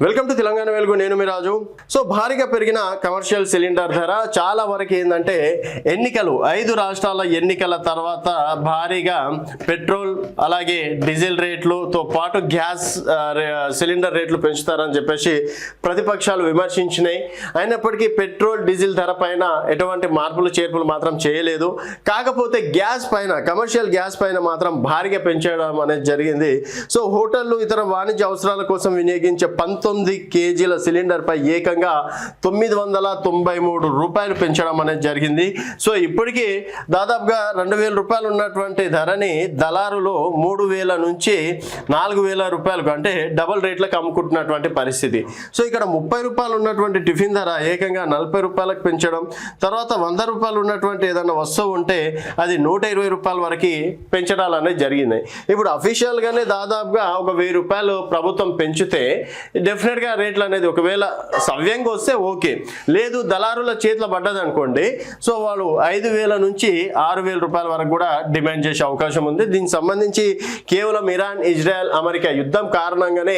Welcome to Telangana వెలుగు. నేను మీ రాజు. So భారీగా పెరిగిన కమర్షియల్ సిలిండర్ ధర చాలా వరకు ఏంటంటే ఎన్నికలు 5 రాష్ట్రాల ఎన్నికల తర్వాత భారీగా పెట్రోల్ అలాగే డీజిల్ రేట్లతో పాటు గ్యాస్ సిలిండర్ రేట్లు పెంచుతారని చెప్పేసి ప్రతిపక్షాలు విమర్శించినాయి. అయినప్పటికీ పెట్రోల్ డీజిల్ ధర పైన ఎటువంటి మార్పులు చేర్పులు మాత్రం చేయలేదు. కాకపోతే గ్యాస్ పైన, కమర్షియల్ గ్యాస్ పైన మాత్రం భారీగా పెంచడం అనేది జరిగింది. సో హోటళ్లు ఇతర వాణిజ్య అవసరాల కోసం వినియోగించే 19 కేజీల సిలిండర్ పై ఏకంగా 993 రూపాయలు పెంచడం అనేది జరిగింది. సో ఇప్పటికీ దాదాపుగా 2000 రూపాయలు ఉన్నటువంటి ధరని దళారులు 3000 నుంచి 4000 రూపాయలకు అంటే డబుల్ రేట్లకు అమ్ముకుంటున్నటువంటి పరిస్థితి. సో ఇక్కడ 30 రూపాయలు ఉన్నటువంటి టిఫిన్ ధర ఏకంగా 40 రూపాయలకు పెంచడం, తర్వాత 100 రూపాయలు ఉన్నటువంటి ఏదైనా వస్తువు ఉంటే అది 120 రూపాయల వరకు పెంచడాలు అనేది జరిగింది. ఇప్పుడు అఫీషియల్గానే దాదాపుగా ఒక 1000 రూపాయలు ప్రభుత్వం పెంచితే డెఫినెట్గా రేట్లు అనేది ఒకవేళ సవ్యంగా వస్తే ఓకే, లేదు దళారుల చేతిలో పడ్డది అనుకోండి, సో వాళ్ళు 5000 నుంచి 6000 రూపాయల వరకు కూడా డిమాండ్ చేసే అవకాశం ఉంది. దీనికి సంబంధించి కేవలం ఇరాన్, ఇజ్రాయెల్, అమెరికా యుద్ధం కారణంగానే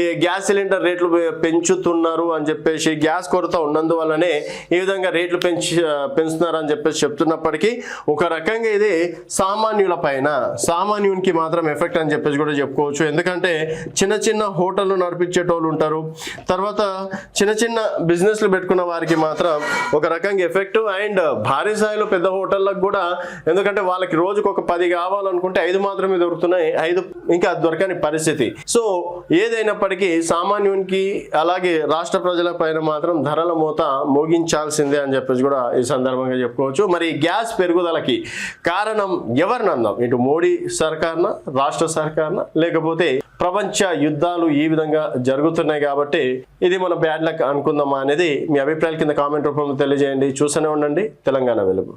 ఈ గ్యాస్ సిలిండర్ రేట్లు పెంచుతున్నారు అని చెప్పేసి, గ్యాస్ కొరత ఉన్నందువల్లనే ఈ విధంగా రేట్లు పెంచుతున్నారు అని చెప్పేసి చెప్తున్నప్పటికీ ఒక రకంగా ఇది సామాన్యుల పైన, సామాన్యునికి మాత్రం ఎఫెక్ట్ అని చెప్పేసి కూడా చెప్పుకోవచ్చు. ఎందుకంటే చిన్న చిన్న హోటళ్ళు నడిపించేటోళ్ళు ఉంటారు, తర్వాత చిన్న చిన్న బిజినెస్లు పెట్టుకున్న వారికి మాత్రం ఒక రకంగా ఎఫెక్ట్. అండ్ భారీ స్థాయిలో పెద్ద హోటళ్ళకు కూడా, ఎందుకంటే వాళ్ళకి రోజుకు ఒక 10 కావాలనుకుంటే 5 మాత్రమే దొరుకుతున్నాయి, 5 ఇంకా దొరకని పరిస్థితి. సో ఏదైనప్పటికీ సామాన్యునికి అలాగే రాష్ట్ర ప్రజల పైన మాత్రం ధరల మోత మోగించాల్సిందే అని చెప్పేసి కూడా ఈ సందర్భంగా చెప్పుకోవచ్చు. మరి గ్యాస్ పెరుగుదలకి కారణం ఎవరినందాం? ఇటు మోడీ సర్కార్నా, రాష్ట్ర సర్కార్నా, లేకపోతే ప్రపంచ యుద్ధాలు ఈ విధంగా జరుగుతున్నాయి కాబట్టి ఇది మన బ్యాడ్ లక్ అనుకుందామా అనేది మీ అభిప్రాయాల కింద కామెంట్ రూపంలో తెలియజేయండి. చూస్తూనే ఉండండి తెలంగాణ వెలుగు.